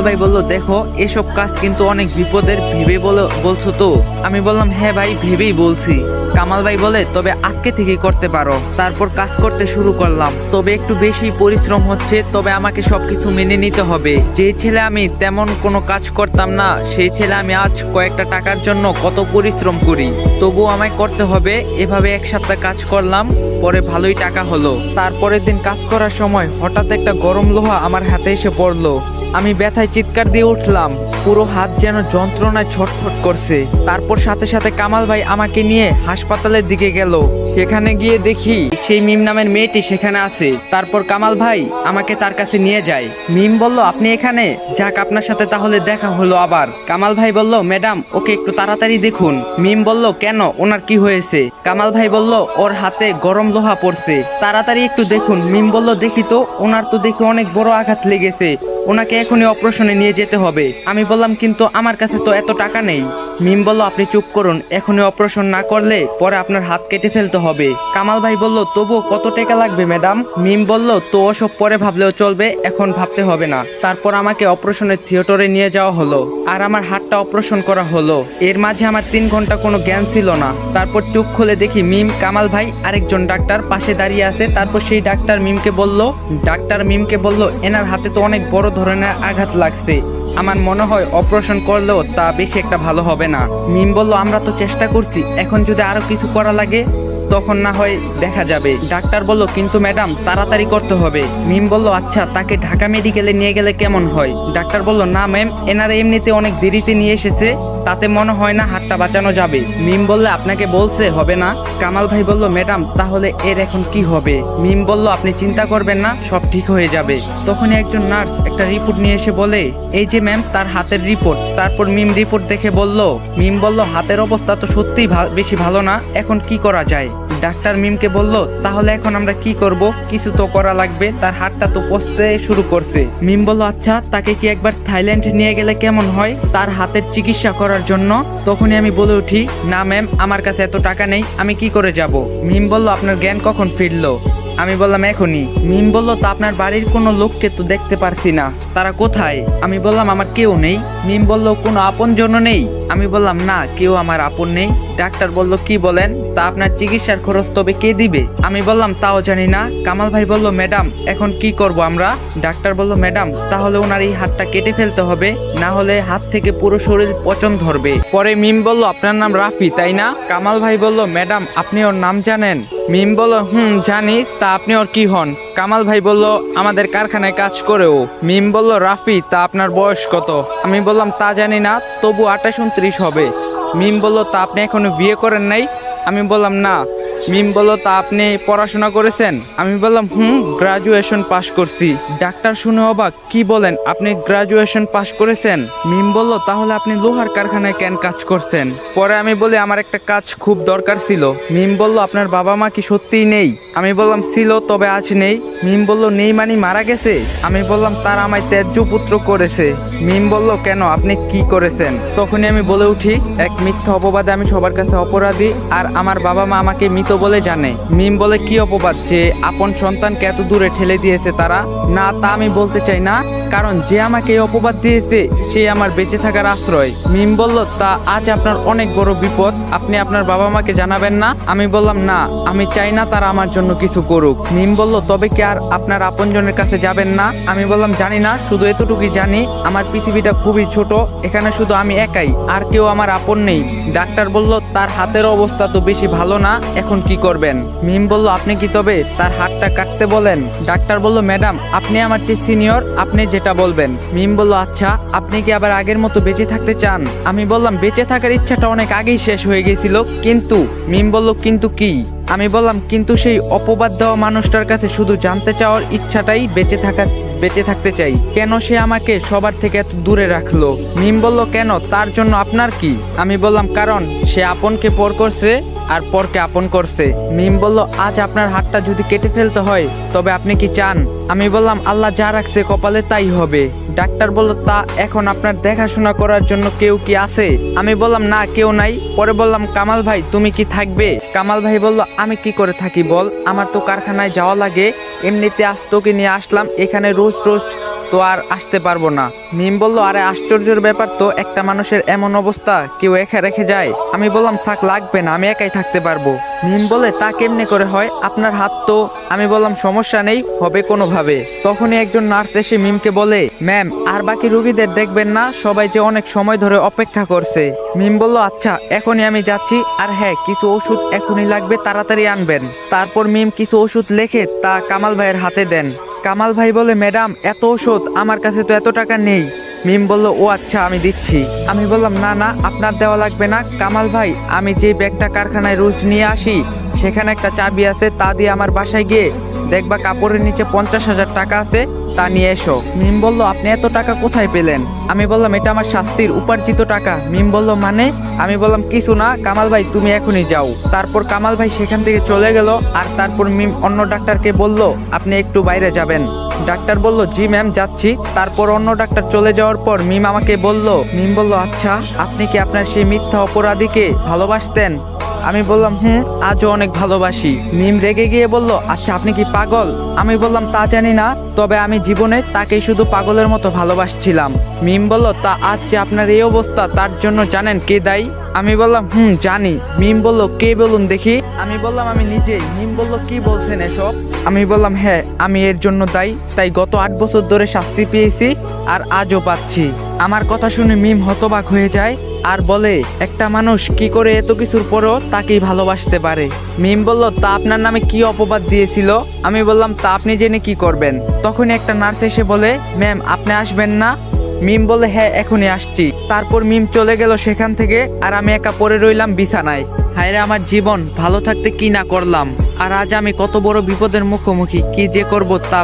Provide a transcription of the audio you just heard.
ভাই বলল, দেখো এসব কাজ কিন্তু অনেক বিপদের, ভেবে বলছো তো? আমি বললাম, হ্যাঁ ভাই, ভেবেই বলছি। কামাল ভাই বলে, তবে আজকে থেকেই করতে পারো। তারপর কাজ করতে শুরু করলাম, তবে একটু বেশি পরিশ্রম হচ্ছে, তবে আমাকে সবকিছু মেনে নিতে হবে। যে ছেলে আমি তেমন কোনো কাজ করতাম না, সেই ছেলে আমি আজ কয়েকটা টাকার জন্য কত পরিশ্রম করি, তবুও আমায় করতে হবে। এভাবে এক সপ্তাহ কাজ করলাম, পরে ভালোই টাকা হলো। তারপরের দিন কাজ করার সময় হঠাৎ একটা গরম লোহা আমার হাতে এসে পড়লো। আমি ব্যথায় চিৎকার দিয়ে উঠলাম, পুরো হাত যেন যন্ত্রণায় ছটফট করছে। তারপর সাথে সাথে কামাল ভাই আমাকে নিয়ে হাসপাতালের দিকে গেল। সেখানে গিয়ে দেখি সেই মিম নামের মেয়েটি সেখানে আছে। তারপর কামাল ভাই আমাকে তার কাছে নিয়ে যায়। মিম বলল, আপনি এখানে? যাক, আপনার সাথে তাহলে দেখা হলো আবার। কামাল ভাই বলল, ম্যাডাম ওকে একটু তাড়াতাড়ি দেখুন। মিম বলল, কেন, ওনার কি হয়েছে? কামাল ভাই বলল, ওর হাতে গরম লোহা পড়ছে, তাড়াতাড়ি একটু দেখুন। মিম বলল, দেখি তো, ওনার তো দেখে অনেক বড় আঘাত লেগেছে, ওনাকে এখনই অপারেশনে নিয়ে যেতে হবে। আমি বললাম, কিন্তু আমার কাছে তো এত টাকা নেই। মিম বলল, আপনি চুপ করুন, এখনই অপারেশন না করলে পরে আপনার হাত কেটে ফেলতে হবে। কামাল ভাই বলল, তবু কত টাকা লাগবে ম্যাডাম? মিম বলল, তো ওসব পরে ভাবলেও চলবে, এখন ভাবতে হবে না। তারপর আমাকে অপারেশনের থিয়েটারে নিয়ে যাওয়া হলো, আর আমার হাতটা অপারেশন করা হলো। এর মাঝে আমার 3 ঘন্টা কোনো জ্ঞান ছিল না। তারপর চোখ খুলে দেখি মিম, কামাল ভাই, আরেকজন ডাক্তার পাশে দাঁড়িয়ে আছে। তারপর সেই ডাক্তার মিমকে বলল, এনার হাতে তো অনেক বড় ধরনের আঘাত লাগছে, আমার মনে হয় অপারেশন করলেও তা বেশি একটা ভালো হবে না। মিম বলল, আমরা তো চেষ্টা করছি, এখন যদি আরো কিছু করা লাগে তখন না হয় দেখা যাবে। ডাক্তার বলল, কিন্তু ম্যাডাম তাড়াতাড়ি করতে হবে। মিম বলল, আচ্ছা, তাকে ঢাকা মেডিকেলে নিয়ে গেলে কেমন হয়? ডাক্তার বলল, না ম্যাম, এনারা এমনিতে অনেক দেরিতে নিয়ে এসেছে, তাতে মনে হয় না হাতটা বাঁচানো যাবে। মিম বললে, আপনাকে বলছে হবে না। কামাল ভাই বলল, ম্যাডাম তাহলে এর এখন কি হবে? মিম বলল, আপনি চিন্তা করবেন না, সব ঠিক হয়ে যাবে। তখনই একজন নার্স একটা রিপোর্ট নিয়ে এসে বলে, এই যে ম্যাম, তার হাতের রিপোর্ট। তারপর মিম রিপোর্ট দেখে বলল, মিম বলল, হাতের অবস্থা তো সত্যিই বেশি ভালো না, এখন কি করা যায়? ডাক্তার মিমকে বলল, তাহলে এখন আমরা কি করব? কিছু তো করা লাগবে, তার হাতটা তো পচতে শুরু করছে। মিম বলল, আচ্ছা, তাকে কি একবার থাইল্যান্ড নিয়ে গেলে কেমন হয় তার হাতের চিকিৎসা করার জন্য? তখনই আমি বলে উঠি, না ম্যাম, আমার কাছে এত টাকা নেই, আমি কি করে যাব? মিম বলল, আপনার জ্ঞান কখন ফিরলো? আমি বললাম, এখনই। মিম বলল, তা আপনার বাড়ির কোনো লোককে তো দেখতে পারছি না, তারা কোথায়? আমি বললাম, আমার কেউ নেই। মিম বলল, কোনো আপনজনও নেই? আমি বললাম, না, কেউ আমার আপন নেই। ডাক্তার বলল, কি বলেন? তা আপনার চিকিৎসার খরচ তবে কে দিবে? আমি বললাম, তাও জানি না। কামাল ভাই বলল, ম্যাডাম এখন কি করব আমরা? ডাক্তার বলল, ম্যাডাম তাহলে ওনার এই হাতটা কেটে ফেলতে হবে, না হলে হাত থেকে পুরো শরীর পচন ধরবে। পরে মিম বলল, আপনার নাম রাফি তাই না? কামাল ভাই বলল, ম্যাডাম আপনি ওর নাম জানেন? মিম বলল, জানি, তা আপনি ওর কি হন? কামাল ভাই বলল, আমাদের কারখানায় কাজ করে ও। মিম বলল, রাফি, তা আপনার বয়স কত? আমি বললাম, তা জানি না, তবু 28-29 হবে। মিম বলল, তা আপনি এখনো বিয়ে করেন নাই? আমি বললাম, না। মিম বলল, তা আপনি পড়াশোনা করেছেন? আমি বললাম, গ্রাজুয়েশন পাশ করছি। ডাক্তার শুনে অবাক, কি বলেন, আপনি গ্রাজুয়েশন পাশ করেছেন? মিম বলল, তাহলে আপনি লোহার কারখানায় কেন কাজ করছেন? পরে আমি বলি, আমার একটা কাজ খুব দরকার ছিল। মিম বলল, আপনার বাবা মা কি সত্যিই নেই? আমি বললাম, ছিল, তবে আজ নেই। মিম বলল, নেই মানে মারা গেছে? আমি বললাম, তারা আমায় ত্যায্য পুত্র করেছে। মিম বলল, কেন, আপনি কি করেছেন? তখনই আমি বলে উঠি, এক মিথ্যা অপবাদে আমি সবার কাছে অপরাধী, আর আমার বাবা মা আমাকে মৃত বলে জানে। মিম বলে, কি অপবাদ? যে আপন সন্তানকে এত দূরে ঠেলে দিয়েছে তারা? না, তা আমি বলতে চাই না, কারণ যে আমাকে এই অপবাদ দিয়েছে সে আমার বেঁচে থাকার আশ্রয়। মিম বলল, তা আজ আপনার অনেক বড় বিপদ, আপনি আপনার বাবা মাকে জানাবেন না? আমি বললাম, না, আমি চাই না তারা আমার জন্য কিছু করুক। মিম বলল, তবে কি আর আপনার আপনজনের কাছে যাবেন না? আমি বললাম, জানি না, শুধু এতটুকুই জানি, আমার পৃথিবীটা খুবই ছোট, এখানে শুধু আমি একাই, আর কেউ আমার আপন নেই। ডাক্তার বলল, তার হাতের অবস্থা তো বেশি ভালো না, এখন কি করবেন? মিম বলল, আপনি কি তবে তার হাতটা কাটতে বলেন? ডাক্তার বলল, ম্যাডাম আপনি আমার চেয়ে সিনিয়র, আপনি যেটা বলবেন। মিম বলল, আচ্ছা, আপনি কি আবার আগের মতো বেঁচে থাকতে চান? আমি বললাম, বেঁচে থাকার ইচ্ছাটা অনেক আগেই শেষ হয়ে গেছিল, কিন্তু। মিম বলল, কিন্তু কি? আমি বললাম, কিন্তু সেই অপবাদ দেওয়া মানুষটার কাছে শুধু জানতে চাওয়ার ইচ্ছাটাই বেঁচে থাকতে চাই, কেন সে আমাকে সবার থেকে এত দূরে রাখলো? মিম বলল, কেন, তার জন্য আপনার কি? আমি বললাম, কারণ সে আপনকে পর করছে আর পরকে আপন করছে। মিম বলল, আজ আপনার হাতটা যদি কেটে ফেলতে হয় তবে আপনি কি চান? আমি বললাম, আল্লাহ যা রাখছে কপালে তাই হবে। ডাক্তার বলল, তা এখন আপনার দেখাশোনা করার জন্য কেউ কি আছে? আমি বললাম, না, কেউ নাই। পরে বললাম, কামাল ভাই তুমি কি থাকবে? কামাল ভাই বলল, আমি কি করে থাকি বল, আমার তো কারখানায় যাওয়া লাগে, এমনিতে আজ তোকে নিয়ে আসলাম, এখানে রোজ রোজ তো আর আসতে পারবো না। মিম বলল, আরে আশ্চর্যের ব্যাপার তো, একটা মানুষের এমন অবস্থা কেউ একা রেখে যায়? আমি বললাম, থাক, লাগবে না, আমি একাই থাকতে পারবো। মিম বলে, তা কেমনে করে হয়, আপনার হাত তো। আমি বললাম, সমস্যা নেই, হবে কোনোভাবে। তখনই একজন নার্স এসে মিমকে বলে, ম্যাম আর বাকি রুগীদের দেখবেন না, সবাই যে অনেক সময় ধরে অপেক্ষা করছে। মিম বলল, আচ্ছা এখনই আমি যাচ্ছি, আর হ্যাঁ কিছু ওষুধ এখনই লাগবে, তাড়াতাড়ি আনবেন। তারপর মিম কিছু ওষুধ লিখে তা কামাল ভাইয়ের হাতে দেন। কামাল ভাই বলে, ম্যাডাম এত ওষুধ, আমার কাছে তো এত টাকা নেই। মিম বলল, ও আচ্ছা আমি দিচ্ছি। আমি বললাম, না না, আপনার দেওয়া লাগবে না কামাল ভাই, আমি যে ব্যাগটা কারখানায় রোজ নিয়ে আসি সেখানে একটা চাবি আছে, তা দিয়ে আমার বাসায় গিয়ে দেখবা কাপড়ের নিচে 50,000 টাকা আছে, তা নিয়ে এসো। মিম বলল, আপনি এত টাকা কোথায় পেলেন? আমি বললাম, এটা আমার শাস্তির উপার্জিত টাকা। মিম বলল, মানে? আমি বললাম, কিছু না কামাল ভাই, তুমি এখনই যাও। তারপর কামাল ভাই সেখান থেকে চলে গেল। আর তারপর মিম অন্য ডাক্তারকে বলল, আপনি একটু বাইরে যাবেন। ডাক্তার বলল, জি ম্যাম যাচ্ছি। তারপর অন্য ডাক্তার চলে যাওয়ার পর মিম আমাকে বলল, মিম বলল, আচ্ছা আপনি কি আপনার সেই মিথ্যা অপরাধীকে ভালোবাসতেন? আমি বললাম, আজও অনেক ভালোবাসি। মিম রেগে গিয়ে বলল, আচ্ছা আপনি কি পাগল? আমি বললাম, তা জানি না, তবে আমি জীবনে তাকেই শুধু পাগলের মতো ভালোবাসছিলাম। মিম বলল, তা আজ যে আপনার এই অবস্থা, তার জন্য জানেন কে দায়ী? আমি বললাম, জানি। মিম বলল, কে বলুন দেখি। আমি বললাম, আমি নিজেই। মিম বলল, কি বলছেন এসব? আমি বললাম, হ্যাঁ আমি এর জন্য দায়ী, তাই গত 8 বছর ধরে শাস্তি পেয়েছি, আর আজও পাচ্ছি। আমার কথা শুনে মিম হতবাক হয়ে যায় আর বলে, একটা মানুষ কি করে এত কিছুর পরও তাকেই ভালোবাসতে পারে? মিম বলল, তা আপনার নামে কি অপবাদ দিয়েছিল? আমি বললাম, তা আপনি জেনে কি করবেন? তখনই একটা নার্স এসে বলে, ম্যাম আপনি আসবেন না? মিম বলে, হ্যাঁ এখনই আসছি। তারপর মিম চলে গেল সেখান থেকে, আর আমি একা পড়ে রইলাম বিছানায়। হায়রে আমার জীবন, ভালো থাকতে কি না করলাম, আর আজ আমি কত বড় বিপদের মুখোমুখি, কি যে করব তা